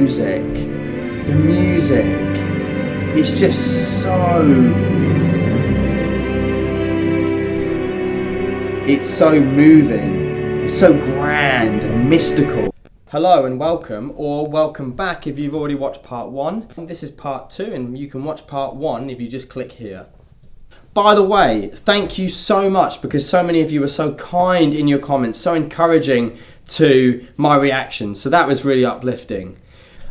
music is just it's so moving, it's so grand and mystical. Hello and welcome, or welcome back if you've already watched part 1. This is part 2 and you can watch part 1 if you just click here. By the way, thank you so much because so many of you were so kind in your comments, so encouraging to my reactions, so that was really uplifting.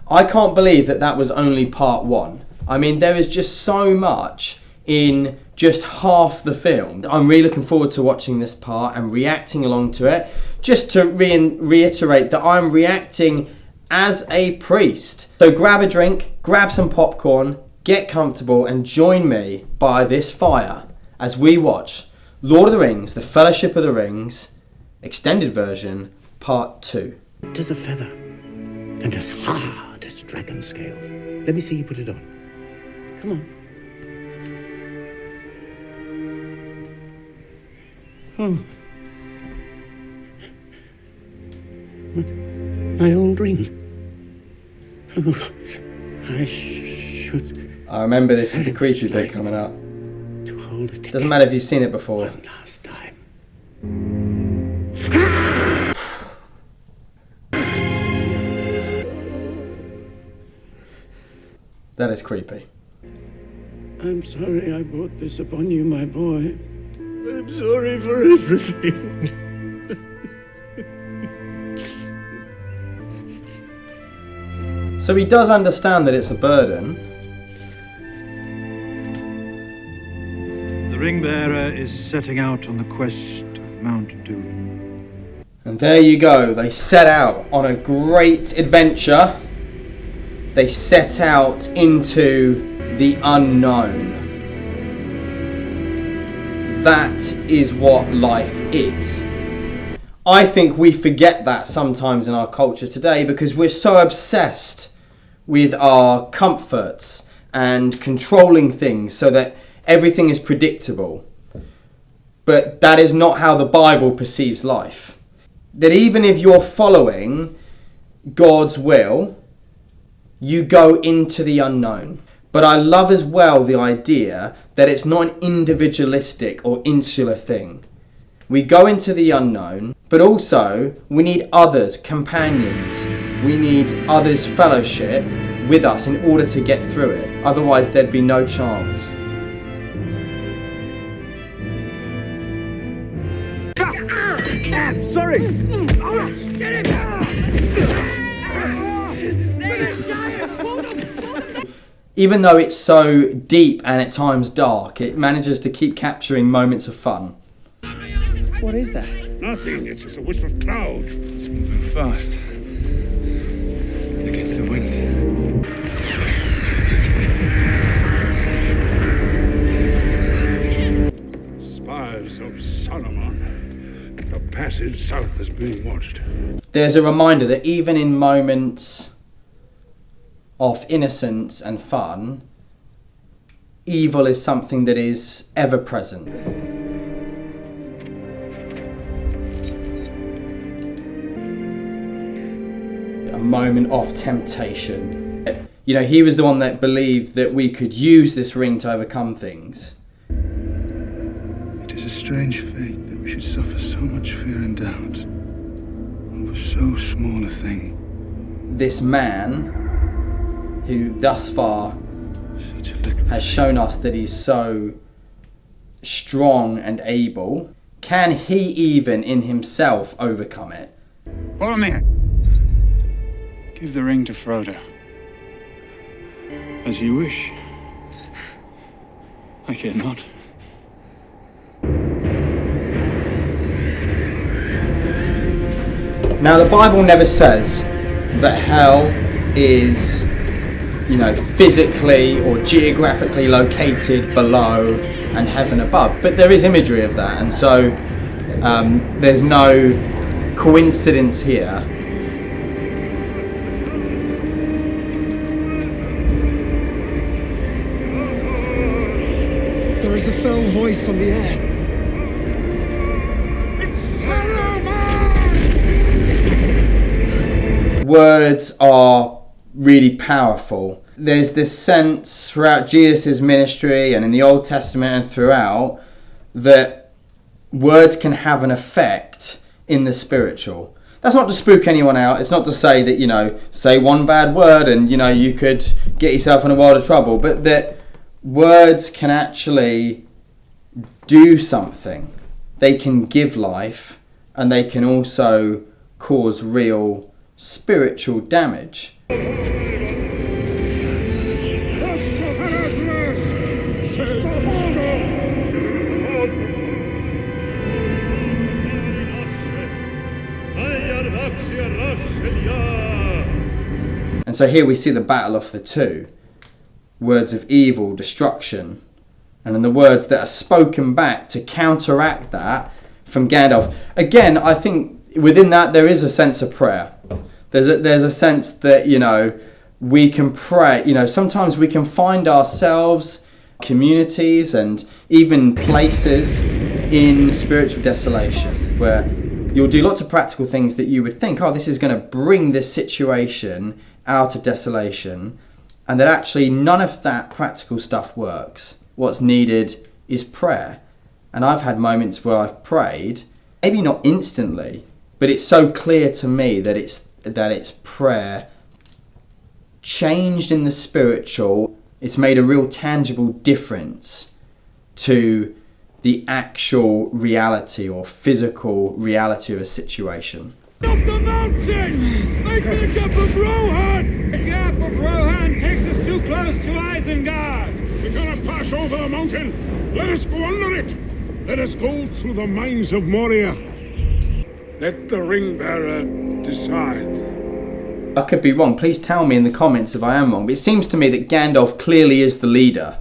I can't believe that was only part 1. I mean, there is just so much in just half the film. I'm really looking forward to watching this part and reacting along to it. Just to reiterate that I'm reacting as a priest. So grab a drink, grab some popcorn, get comfortable and join me by this fire as we watch Lord of the Rings, The Fellowship of the Rings, extended version, part 2. Tis a feather, and as hard as dragon scales. Let me see you put it on. Come on. Oh. My old ring. Oh, I remember this is the creepy bit coming up. To hold it. Doesn't matter if you've seen it before. One last time. That is creepy. I'm sorry I brought this upon you, my boy. I'm sorry for everything. So he does understand that it's a burden. The ring bearer is setting out on the quest of Mount Durin. And there you go. They set out on a great adventure. They set out into the unknown. That is what life is. I think we forget that sometimes in our culture today because we're so obsessed with our comforts and controlling things so that everything is predictable. But that is not how the Bible perceives life. That even if you're following God's will, you go into the unknown. But I love as well the idea that it's not an individualistic or insular thing. We go into the unknown, but also we need others, companions. We need others' fellowship with us in order to get through it. Otherwise, there'd be no chance. Sorry! Get him! Even though it's so deep and at times dark, it manages to keep capturing moments of fun. What is that? Nothing, it's just a wisp of cloud. It's moving fast. Against the wind. Spires of Solomon. The passage south is being watched. There's a reminder that even in moments of innocence and fun, evil is something that is ever present. A moment of temptation. You know, he was the one that believed that we could use this ring to overcome things. It is a strange fate that we should suffer so much fear and doubt over so small a thing. This man, who thus far has shown us that he's so strong and able, can he even in himself overcome it? Boromir! Give the ring to Frodo. As you wish. I care not. Now the Bible never says that hell is, you know, physically or geographically located below and heaven above, but there is imagery of that, and so there's no coincidence here. There is a fell voice on the air. It's Saruman! Words are really powerful. There's this sense throughout Jesus' ministry and in the Old Testament and throughout that words can have an effect in the spiritual. That's not to spook anyone out. It's not to say that, say one bad word and, you could get yourself in a world of trouble, but that words can actually do something. They can give life, and they can also cause real spiritual damage. And so here we see the battle of the two. Words of evil, destruction, and then the words that are spoken back to counteract that from Gandalf. Again, I think within that there is a sense of prayer. There's a sense that, we can pray. Sometimes we can find ourselves, communities and even places in spiritual desolation where you'll do lots of practical things that you would think, this is going to bring this situation out of desolation, and that actually none of that practical stuff works. What's needed is prayer. And I've had moments where I've prayed, maybe not instantly, but it's so clear to me that it's prayer changed in the spiritual. It's made a real tangible difference to the actual reality or physical reality of a situation. Up the mountain! Make the gap of Rohan! The gap of Rohan takes us too close to Isengard! We're gonna pass over the mountain. Let us go under it. Let us go through the mines of Moria. Let the ring bearer decide. I could be wrong. Please tell me in the comments if I am wrong. But it seems to me that Gandalf clearly is the leader.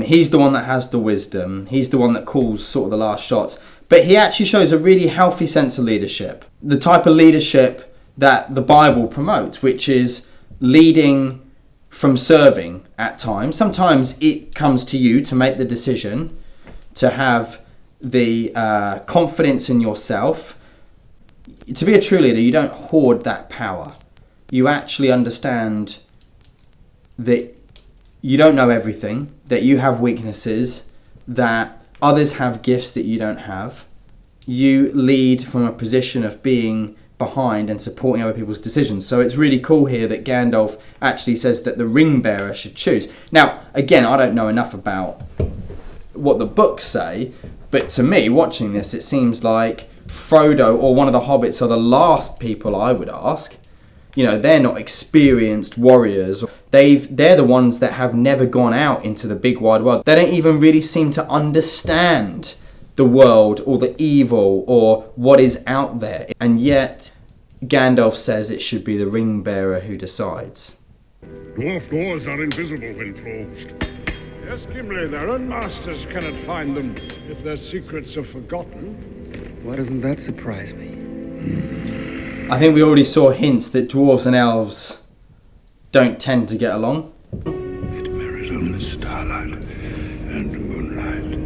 He's the one that has the wisdom. He's the one that calls sort of the last shots. But he actually shows a really healthy sense of leadership. The type of leadership that the Bible promotes, which is leading from serving at times. Sometimes it comes to you to make the decision, to have the confidence in yourself. To be a true leader, you don't hoard that power. You actually understand that you don't know everything, that you have weaknesses, that others have gifts that you don't have. You lead from a position of being behind and supporting other people's decisions. So it's really cool here that Gandalf actually says that the ring bearer should choose. Now, again, I don't know enough about what the books say, but to me, watching this, it seems like Frodo or one of the hobbits are the last people I would ask. They're not experienced warriors. They're the ones that have never gone out into the big wide world. They don't even really seem to understand the world or the evil or what is out there. And yet, Gandalf says it should be the ring bearer who decides. Dwarf doors are invisible when closed. Yes, Gimli, their own masters cannot find them if their secrets are forgotten. Why doesn't that surprise me? I think we already saw hints that dwarves and elves don't tend to get along. It mirrors only starlight and moonlight.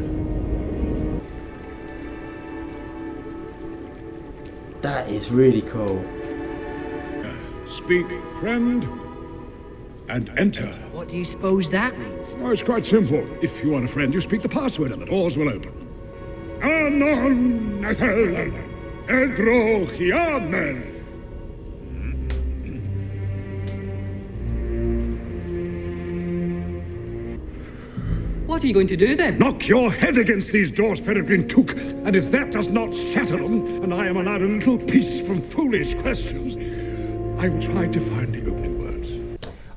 That is really cool. Speak, friend, and enter. What do you suppose that means? Oh, it's quite simple. If you want a friend, you speak the password and the doors will open. Anon Nathel Edrochianen. What are you going to do then? Knock your head against these doors, Peregrine Took, and if that does not shatter them, and I am allowed a little peace from foolish questions, I will try to find the opening words.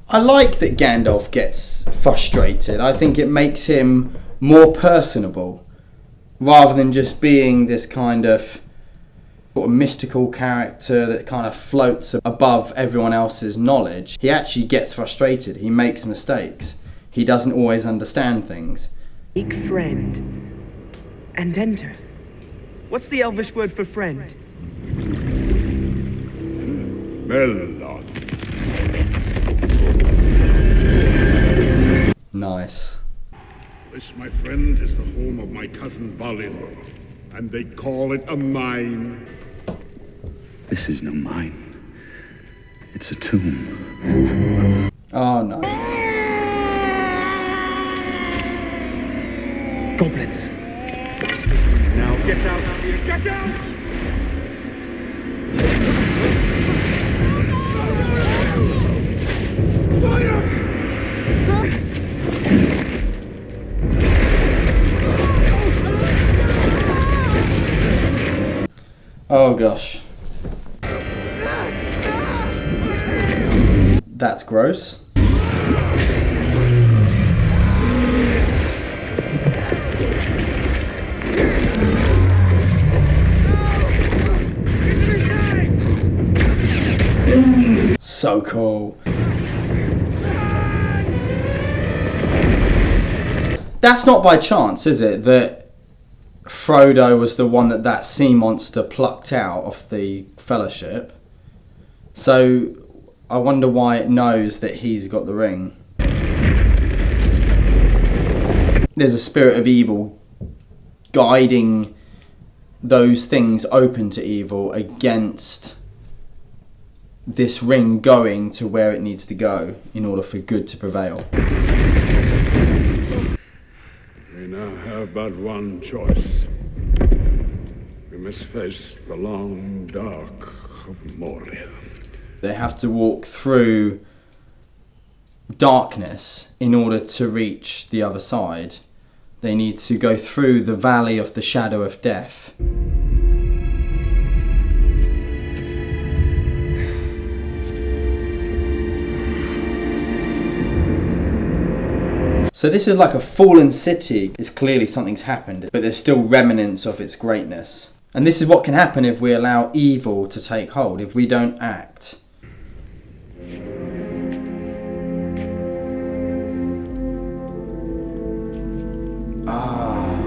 I like that Gandalf gets frustrated. I think it makes him more personable, rather than just being this kind of sort of mystical character that kind of floats above everyone else's knowledge. He actually gets frustrated. He makes mistakes. He doesn't always understand things. Speak friend and enter. What's the Elvish word for friend? Melon. Nice. This, my friend, is the home of my cousin Balin, and they call it a mine. This is no mine. It's a tomb. Oh no. Goblins. Now get out of here! Get out! Oh gosh. That's gross. So cool. That's not by chance, is it? That Frodo was the one that sea monster plucked out of the Fellowship. So I wonder why it knows that he's got the ring. There's a spirit of evil guiding those things open to evil against this ring going to where it needs to go in order for good to prevail. We now have but one choice. We must face the long dark of Moria. They have to walk through darkness in order to reach the other side. They need to go through the valley of the shadow of death. So this is like a fallen city. It's clearly something's happened, but there's still remnants of its greatness. And this is what can happen if we allow evil to take hold, if we don't act. Ah.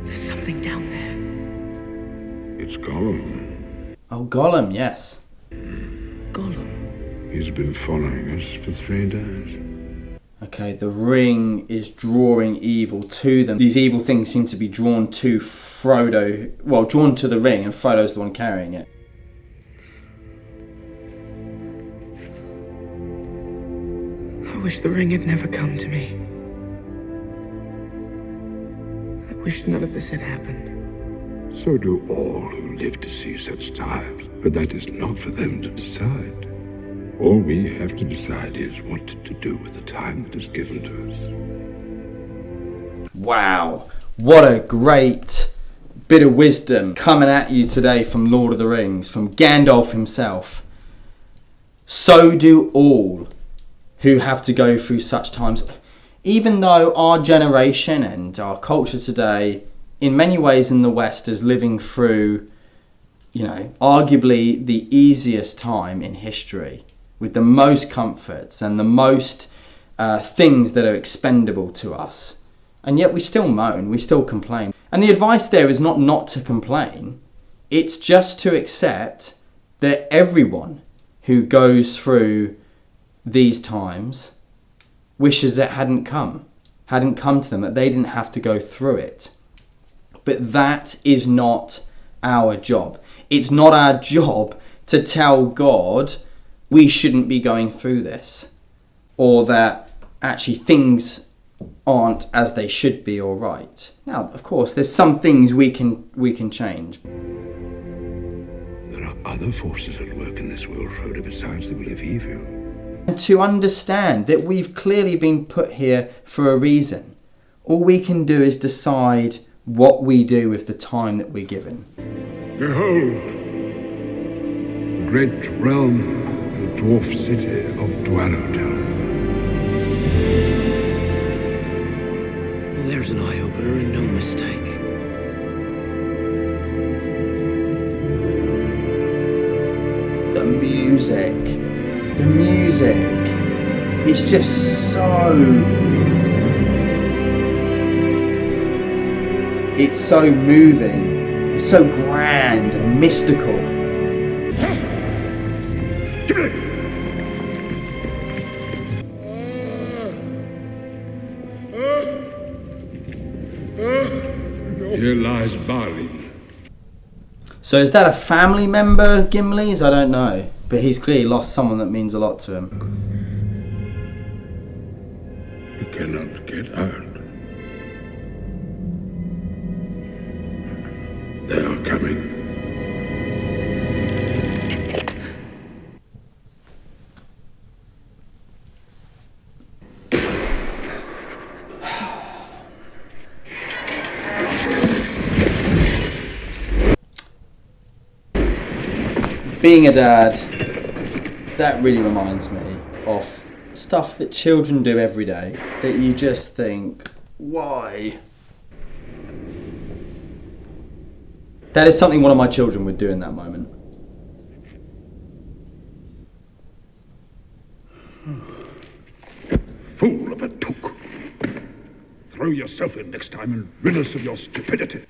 There's something down there. It's Gollum. Oh, Gollum, yes. Gollum. He's been following us for 3 days. Okay, the ring is drawing evil to them. These evil things seem to be drawn to Frodo. Well, drawn to the ring, and Frodo's the one carrying it. I wish the ring had never come to me. I wish none of this had happened. So do all who live to see such times. But that is not for them to decide. All we have to decide is what to do with the time that is given to us. Wow, what a great bit of wisdom coming at you today from Lord of the Rings, from Gandalf himself. So do all who have to go through such times. Even though our generation and our culture today, in many ways in the West, is living through, arguably the easiest time in history, with the most comforts and the most things that are expendable to us. And yet we still moan, we still complain. And the advice there is not to complain. It's just to accept that everyone who goes through these times wishes it hadn't come to them, that they didn't have to go through it. But that is not our job. It's not our job to tell God we shouldn't be going through this, or that actually things aren't as they should be or right. Now, of course, there's some things we can change. There are other forces at work in this world, Frodo, besides the will of evil. And to understand that we've clearly been put here for a reason. All we can do is decide what we do with the time that we're given. Behold, the great realm and dwarf city of Dwalodelf. Well, there's an eye-opener and no mistake. The music, it's just it's so moving, it's so grand and mystical. Here lies Balin. So is that a family member, Gimli's? I don't know. But he's clearly lost someone that means a lot to him. You cannot get out. They are coming. Being a dad, that really reminds me of stuff that children do every day that you just think, why? That is something one of my children would do in that moment. Fool of a took. Throw yourself in next time and rid us of your stupidity.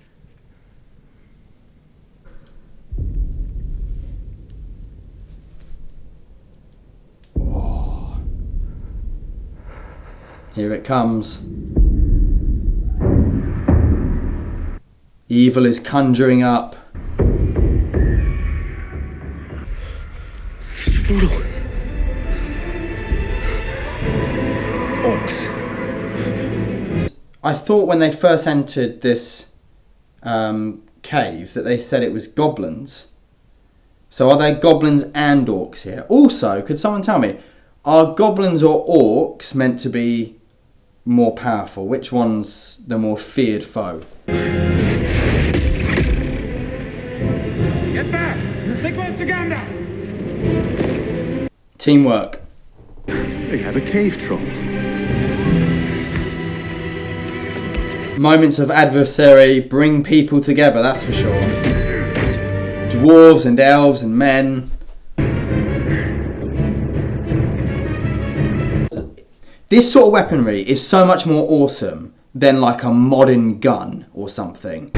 Here it comes. Evil is conjuring up. Frodo. Orcs. I thought when they first entered this cave that they said it was goblins. So are they goblins and orcs here? Also, could someone tell me, are goblins or orcs meant to be more powerful? Which one's the more feared foe? Get back! Stay close to Gandalf! Teamwork. They have a cave troll. Moments of adversary bring people together, that's for sure. Dwarves and elves and men. This sort of weaponry is so much more awesome than like a modern gun or something.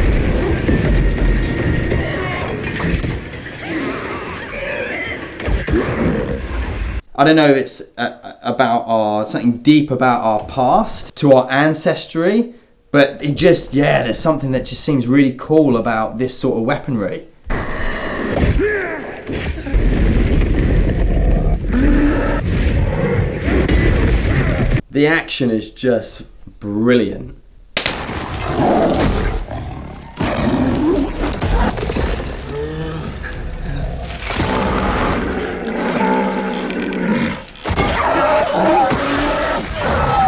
I don't know if it's about something deep about our past, to our ancestry, but it just, yeah, there's something that just seems really cool about this sort of weaponry. The action is just brilliant.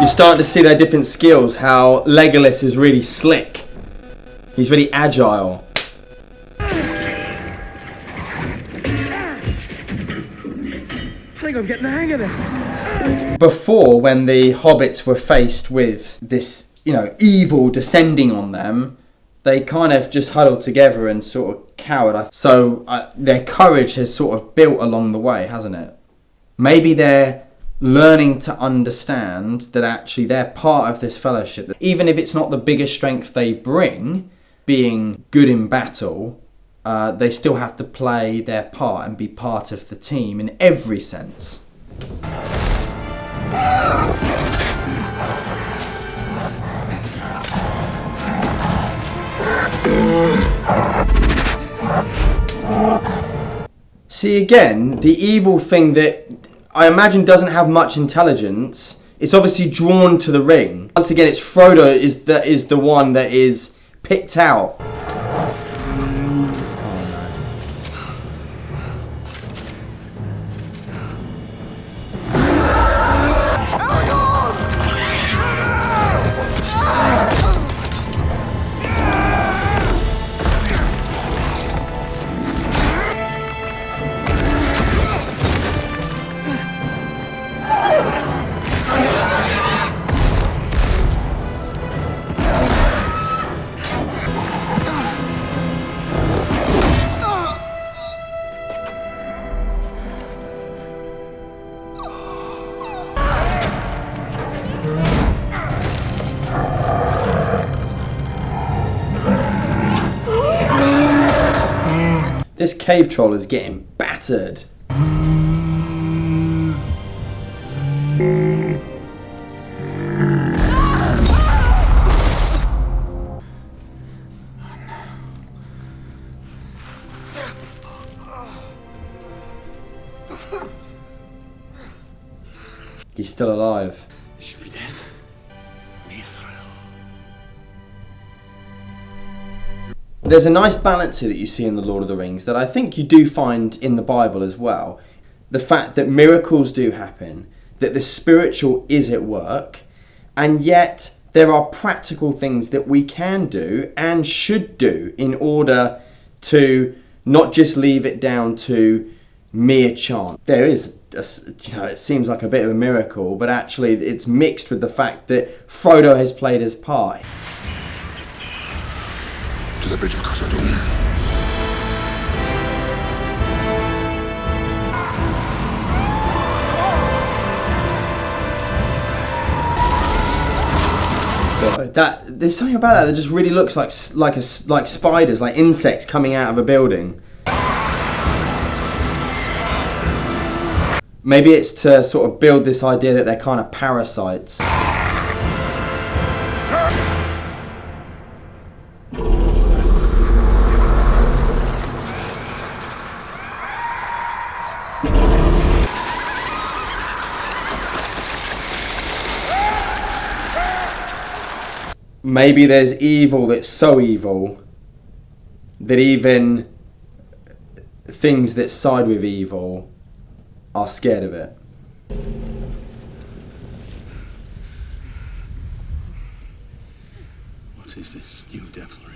You start to see their different skills, how Legolas is really slick. He's really agile. I think I'm getting the hang of this. Before, when the hobbits were faced with this, evil descending on them, they kind of just huddled together and sort of cowered. So their courage has sort of built along the way, hasn't it? Maybe they're learning to understand that actually they're part of this fellowship. Even if it's not the biggest strength they bring, being good in battle, they still have to play their part and be part of the team in every sense. See, again, the evil thing that I imagine doesn't have much intelligence, it's obviously drawn to the ring. Once again, it's Frodo is the one that is picked out. This cave troll is getting battered. He's still alive. He should be dead. Mithril. There's a nice balance here that you see in The Lord of the Rings that I think you do find in the Bible as well. The fact that miracles do happen, that the spiritual is at work, and yet there are practical things that we can do and should do in order to not just leave it down to mere chant. There is, it seems like a bit of a miracle, but actually it's mixed with the fact that Frodo has played his part. To the bridge of Khazad-dûm. There's something about that just really looks like spiders, like insects coming out of a building. Maybe it's to sort of build this idea that they're kind of parasites. Maybe there's evil that's so evil that even things that side with evil are scared of it. What is this new devilry?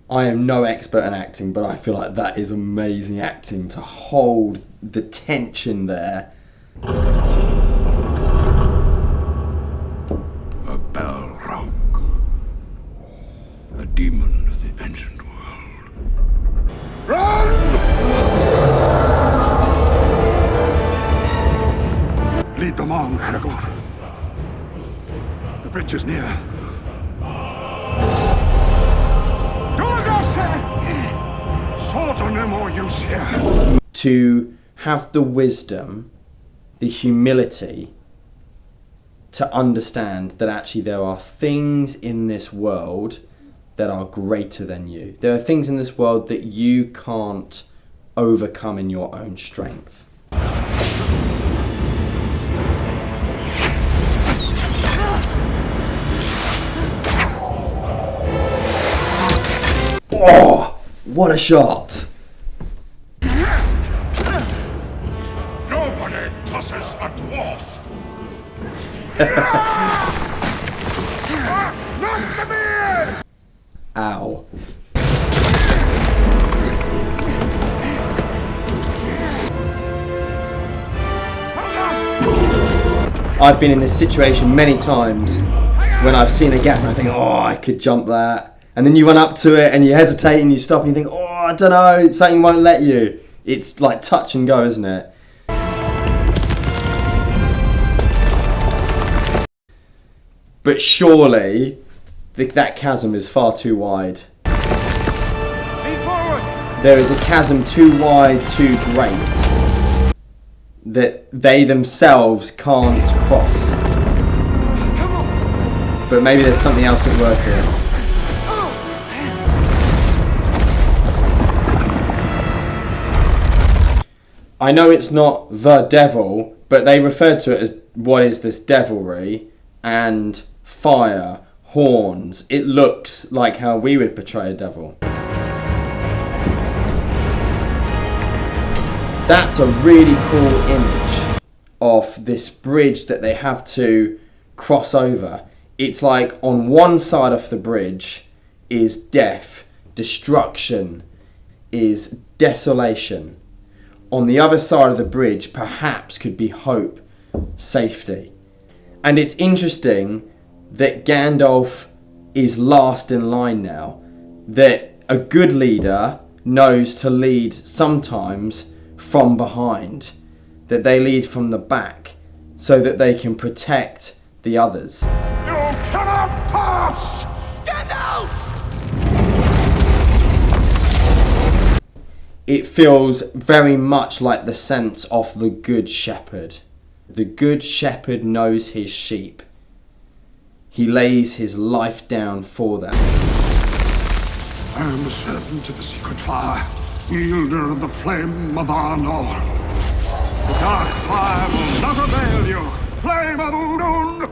I am no expert in acting, but I feel like that is amazing acting to hold the tension there. A Balrog. A demon of the ancient world. Run! Lead them on, Aragorn. The bridge is near. Do as I say! Swords are no more use here. To have the wisdom, the humility to understand that actually there are things in this world that are greater than you. There are things in this world that you can't overcome in your own strength. Oh, what a shot! Nobody tosses a dwarf. Ow. I've been in this situation many times when I've seen a gap and I think, oh, I could jump that. And then you run up to it and you hesitate and you stop and you think, oh, I don't know, something won't let you. It's like touch and go, isn't it? But surely that chasm is far too wide. There is a chasm too wide, too great, that they themselves can't cross. But maybe there's something else at work here. I know it's not the devil, but they referred to it as what is this devilry, and fire, horns. It looks like how we would portray a devil. That's a really cool image of this bridge that they have to cross over. It's like on one side of the bridge is death, destruction, is desolation. On the other side of the bridge perhaps could be hope, safety. And it's interesting that Gandalf is last in line now. That a good leader knows to lead sometimes from behind. That they lead from the back so that they can protect the others. You cannot pass! Gandalf! It feels very much like the sense of the Good Shepherd. The Good Shepherd knows his sheep. he lays his life down for them. I am the servant of the secret fire, wielder of the flame of Arnor. The dark fire will not avail you, flame of Udun!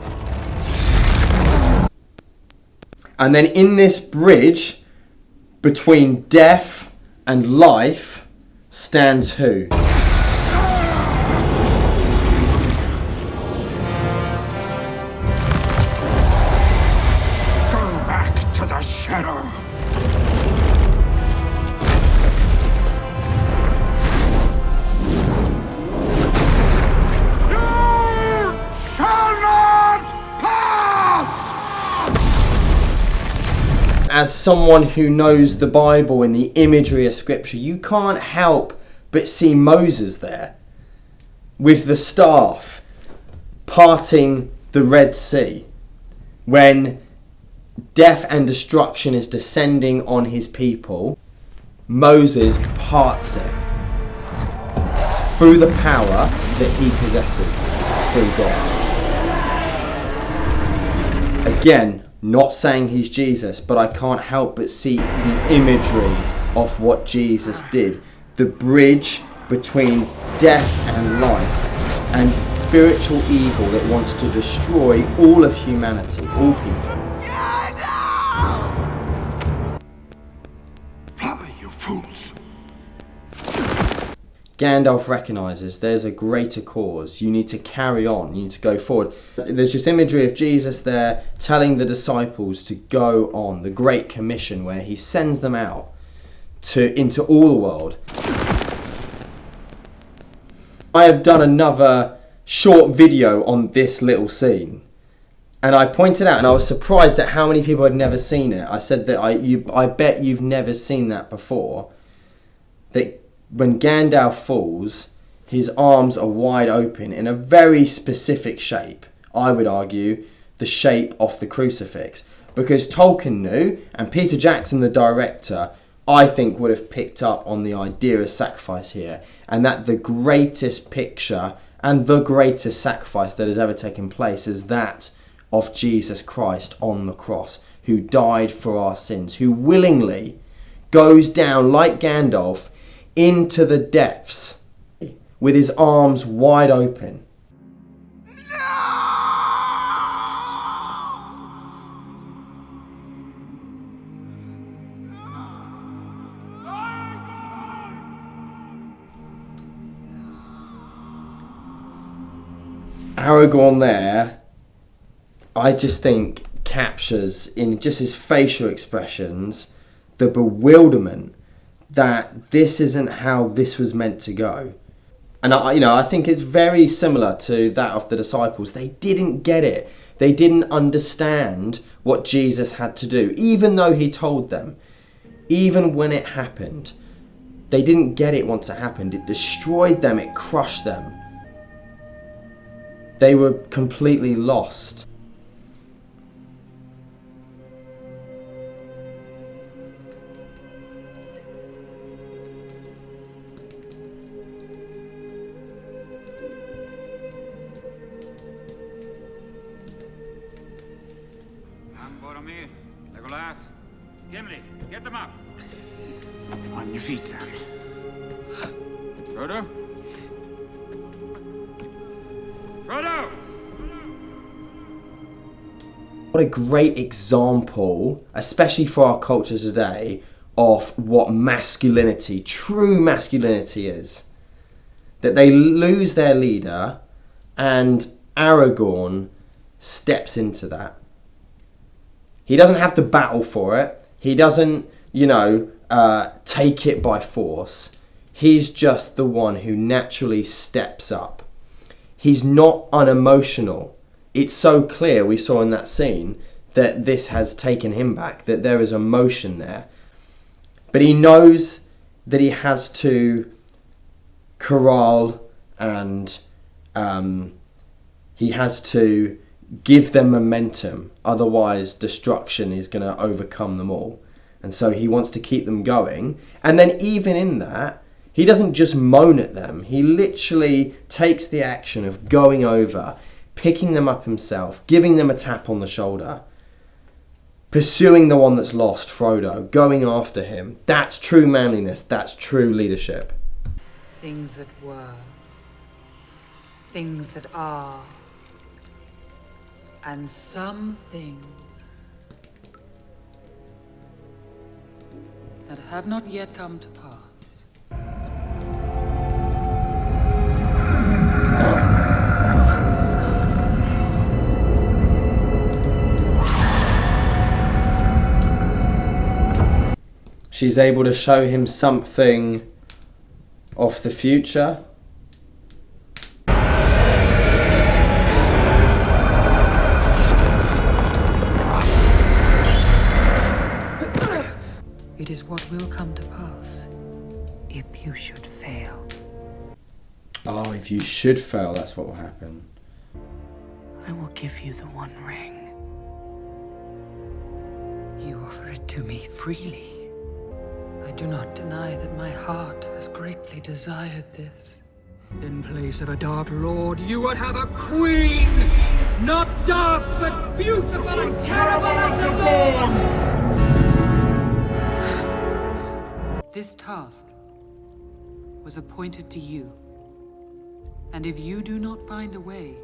And then in this bridge between death and life stands who? Go back to the shadow. You shall not pass! As someone who knows the Bible and the imagery of Scripture, you can't help but see Moses there with the staff parting the Red Sea when death and destruction is descending on his people. Moses parts it through the power that he possesses through God. Again, not saying he's Jesus, but I can't help but see the imagery of what Jesus did. The bridge between death and life and spiritual evil that wants to destroy all of humanity, all people. Fly, you fools! Gandalf recognises there's a greater cause. You need to carry on. You need to go forward. There's just imagery of Jesus there telling the disciples to go on. The Great Commission where he sends them out into all the world. I have done another short video on this little scene. And I pointed out, and I was surprised at how many people had never seen it. I said that I bet you've never seen that before. That when Gandalf falls, his arms are wide open in a very specific shape. I would argue the shape of the crucifix. Because Tolkien knew, and Peter Jackson, the director, I think would have picked up on the idea of sacrifice here. And that the greatest picture and the greatest sacrifice that has ever taken place is that of Jesus Christ on the cross, who died for our sins, who willingly goes down like Gandalf into the depths with his arms wide open. Aragorn there, I just think captures in just his facial expressions the bewilderment that this isn't how this was meant to go. And I think it's very similar to that of the disciples. They didn't get it. They didn't understand what Jesus had to do, even though he told them. Even when it happened, they didn't get it once it happened. It destroyed them. It crushed them. They were completely lost. Boromir, Legolas, Gimli, get them up. On your feet, Sam. Frodo? Frodo! What a great example, especially for our culture today, of what masculinity, true masculinity is. That they lose their leader and Aragorn steps into that. He doesn't have to battle for it. He doesn't, take it by force. He's just the one who naturally steps up. He's not unemotional. It's so clear, we saw in that scene, that this has taken him back, that there is emotion there. But he knows that he has to corral and he has to give them momentum. Otherwise, destruction is going to overcome them all. And so he wants to keep them going. And then even in that, he doesn't just moan at them. He literally takes the action of going over, picking them up himself, giving them a tap on the shoulder, pursuing the one that's lost, Frodo, going after him. That's true manliness. That's true leadership. Things that were, things that are, and some things that have not yet come to pass. She's able to show him something of the future. It is what will come to pass if you should fail. Oh, if you should fail, that's what will happen. I will give you the One Ring. You offer it to me freely. I do not deny that my heart has greatly desired this. In place of a Dark Lord, you would have a queen! Not dark, but beautiful and terrible as the dawn! This task was appointed to you. And if you do not find a way,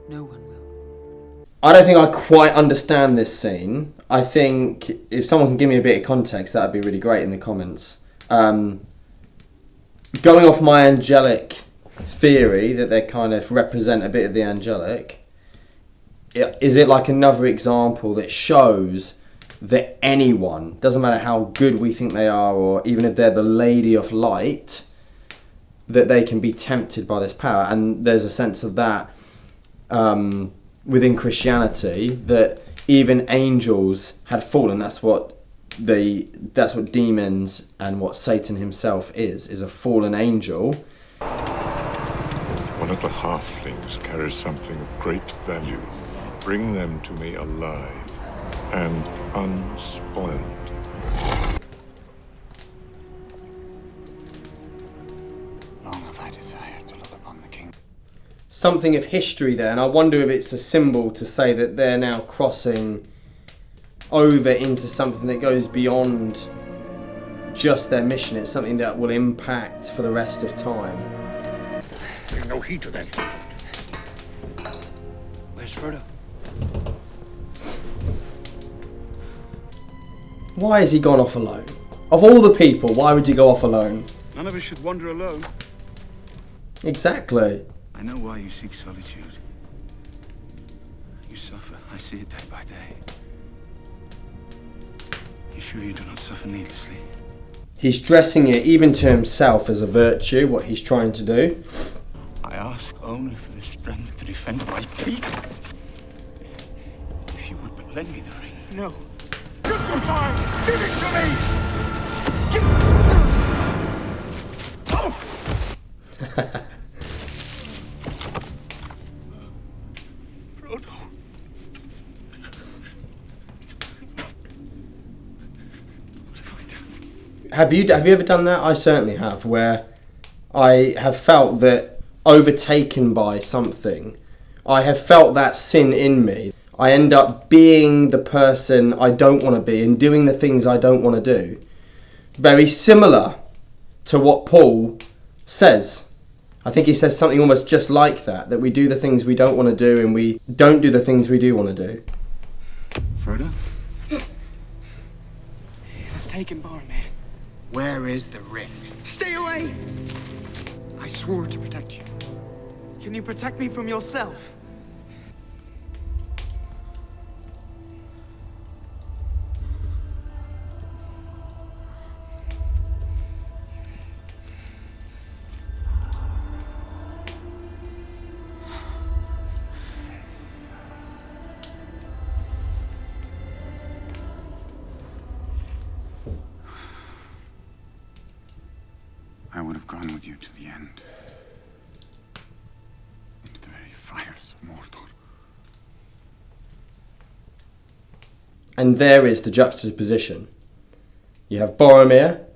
no one will. I don't think I quite understand this scene. I think if someone can give me a bit of context, that would be really great in the comments. Going off my angelic theory that they kind of represent a bit of the angelic, is it like another example that shows that anyone, doesn't matter how good we think they are, or even if they're the Lady of Light, that they can be tempted by this power? And there's a sense of that within Christianity, that even angels had fallen. That's what demons and what Satan himself is a fallen angel. One of the halflings carries something of great value. Bring them to me alive and unspoiled. Long have I desired to look upon the king. Something of history there, and I wonder if it's a symbol to say that they're now crossing over into something that goes beyond just their mission. It's something that will impact for the rest of time. Pay no heed to them. Where's Frodo? Why has he gone off alone? Of all the people, why would you go off alone? None of us should wander alone. Exactly. I know why you seek solitude. You suffer. I see it day by day. You sure you do not suffer needlessly? He's dressing it even to himself as a virtue, what he's trying to do. I ask only for the strength to defend my people. If you would but lend me the ring. No. Goodbye! Give it to me! Frodo. Have you ever done that? I certainly have, where I have felt that overtaken by something. I have felt that sin in me. I end up being the person I don't want to be and doing the things I don't want to do. Very similar to what Paul says. I think he says something almost just like that we do the things we don't want to do and we don't do the things we do want to do. Frodo? Let's take him, Boromir. Where is the ring? Stay away! I swore to protect you. Can you protect me from yourself? I would have gone with you to the end. Into the very fires of Mordor. And there is the juxtaposition. You have Boromir,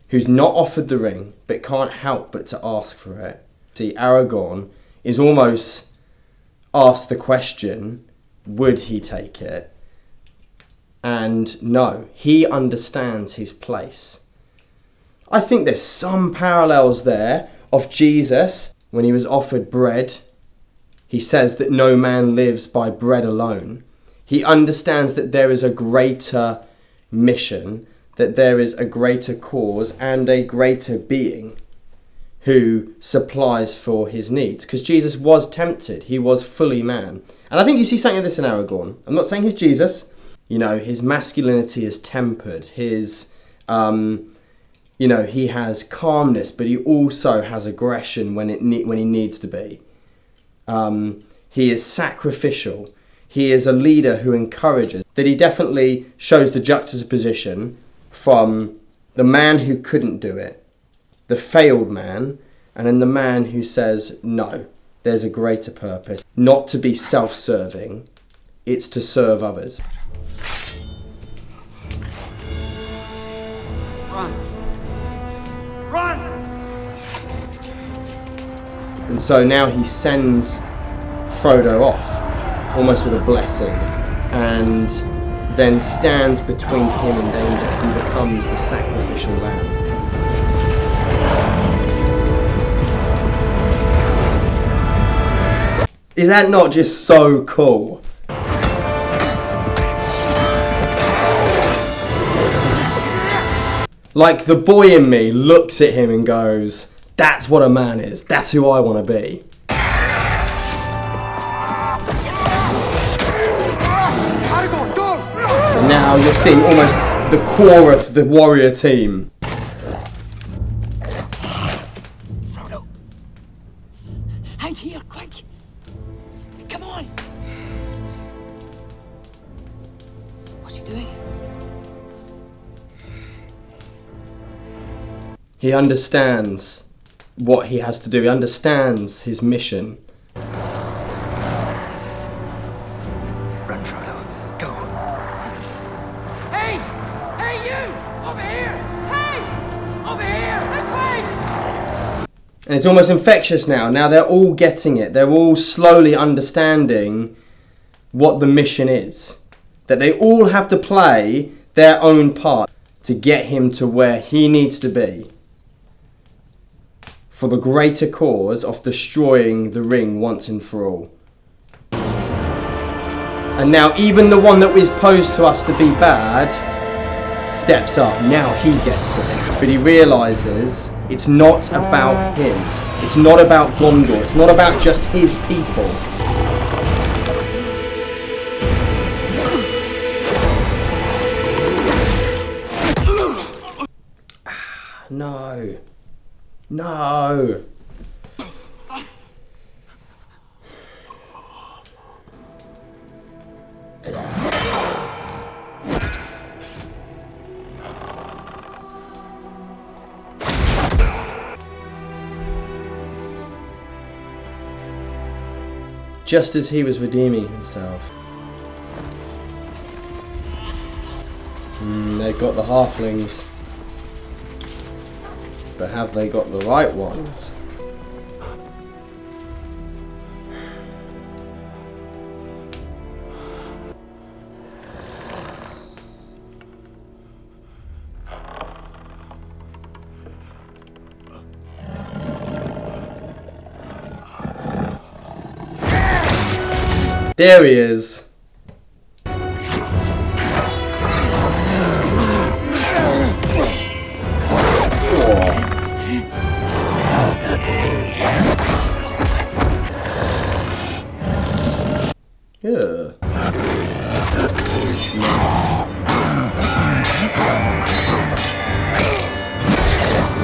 who's not offered the ring, but can't help but to ask for it. See, Aragorn is almost asked the question, would he take it? And no, he understands his place. I think there's some parallels there of Jesus when he was offered bread. He says that no man lives by bread alone. He understands that there is a greater mission, that there is a greater cause and a greater being who supplies for his needs. Because Jesus was tempted. He was fully man. And I think you see something of this in Aragorn. I'm not saying he's Jesus. You know, his masculinity is tempered. His, he has calmness, but he also has aggression when he needs to be. He is sacrificial. He is a leader who encourages. That he definitely shows the juxtaposition from the man who couldn't do it, the failed man, and then the man who says, no, there's a greater purpose. Not to be self-serving, it's to serve others. Run! Run! And so now he sends Frodo off, almost with a blessing, and then stands between him and danger and becomes the sacrificial lamb. Is that not just so cool? Like, the boy in me looks at him and goes, that's what a man is. That's who I want to be. And now you're seeing almost the core of the warrior team. Frodo! Hide here, quick! Come on! What's he doing? He understands what he has to do. He understands his mission. Run, Frodo. Go. Hey! Hey, you! Over here! Hey! Over here! This way! And it's almost infectious now. Now they're all getting it. They're all slowly understanding what the mission is. That they all have to play their own part to get him to where he needs to be, for the greater cause of destroying the ring once and for all. And now even the one that was posed to us to be bad steps up. Now he gets it. But he realises it's not about him. It's not about Gondor. It's not about just his people. No. No. Just as he was redeeming himself. They've got the halflings. But have they got the right ones? There he is. Yeah.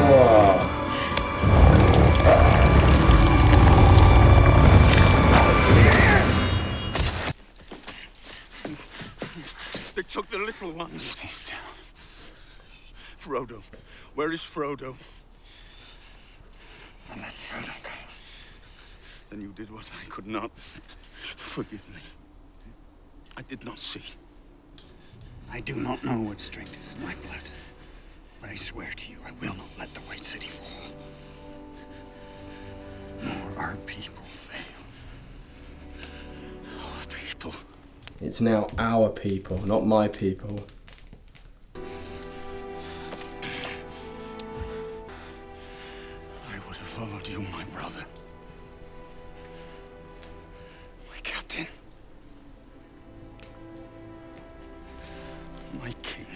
Wow. They took the little ones. He's down. Frodo. Where is Frodo? I'm not Frodo. Then you did what I could not. Forgive me. I did not see. I do not know what strength is in my blood, but I swear to you, I will not let the White City fall. Nor our people fail. Our people. It's now our people, not my people. I would have followed you, my brother. My captain. My king.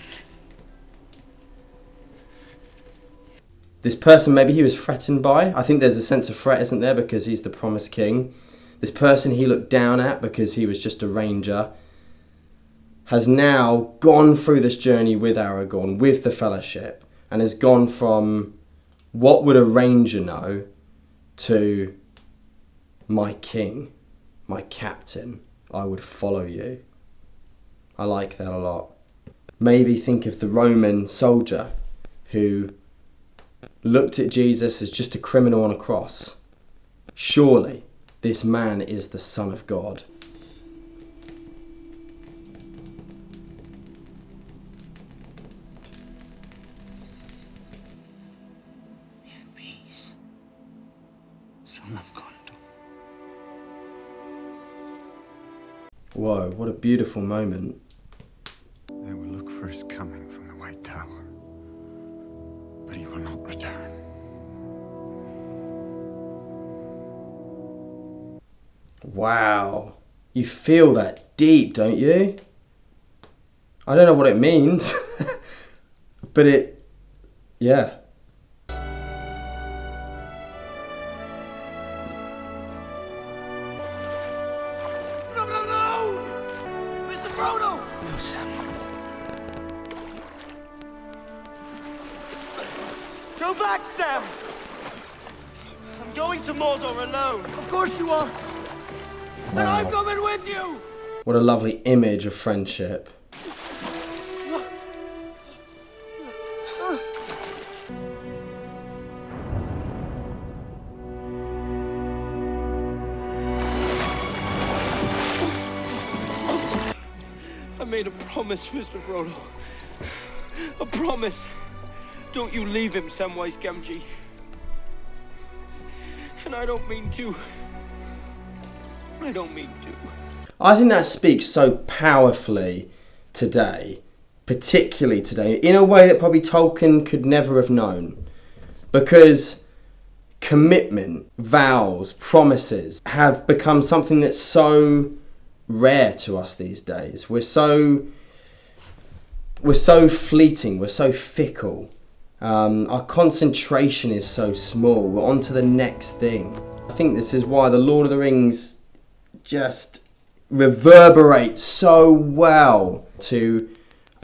This person, maybe he was threatened by. I think there's a sense of threat, isn't there? Because he's the promised king. This person he looked down at because he was just a ranger has now gone through this journey with Aragorn, with the Fellowship, and has gone from what would a ranger know to my king, my captain, I would follow you. I like that a lot. Maybe think of the Roman soldier who looked at Jesus as just a criminal on a cross. Surely this man is the Son of God. Peace. Son of God. Whoa, what a beautiful moment. They will look for his coming from the White Tower, but he will not return. Wow. You feel that deep, don't you? I don't know what it means, but yeah. Not alone! Mr. Frodo! No, Sam. Go back, Sam! I'm going to Mordor alone. Of course you are. And I'm Wow. coming with you! What a lovely image of friendship. I made a promise, Mr. Frodo. A promise. Don't you leave him, Samwise Gamgee. And I don't mean to. I don't mean to. I think that speaks so powerfully today, particularly today, in a way that probably Tolkien could never have known. Because commitment, vows, promises have become something that's so rare to us these days. We're so fleeting, we're so fickle. Our concentration is so small. We're on to the next thing. I think this is why the Lord of the Rings just reverberates so well to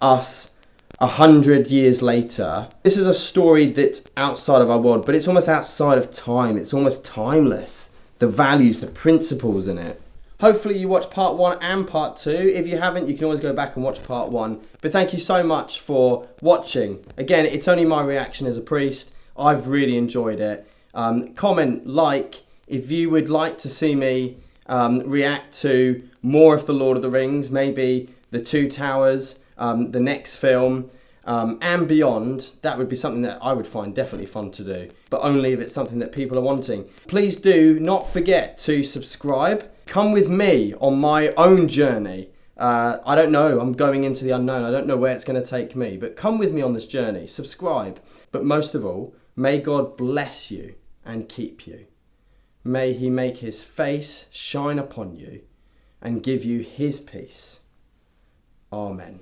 us 100 years later. This is a story that's outside of our world, but it's almost outside of time. It's almost timeless. The values, the principles in it. Hopefully you watch part 1 and part 2. If you haven't, you can always go back and watch part 1. But thank you so much for watching. Again, it's only my reaction as a priest. I've really enjoyed it. Comment, like, if you would like to see me react to more of The Lord of the Rings, maybe The Two Towers, the next film, and beyond. That would be something that I would find definitely fun to do, but only if it's something that people are wanting. Please do not forget to subscribe. Come with me on my own journey. I don't know, I'm going into the unknown. I don't know where it's going to take me, but come with me on this journey. Subscribe. But most of all, may God bless you and keep you. May he make his face shine upon you and give you his peace. Amen.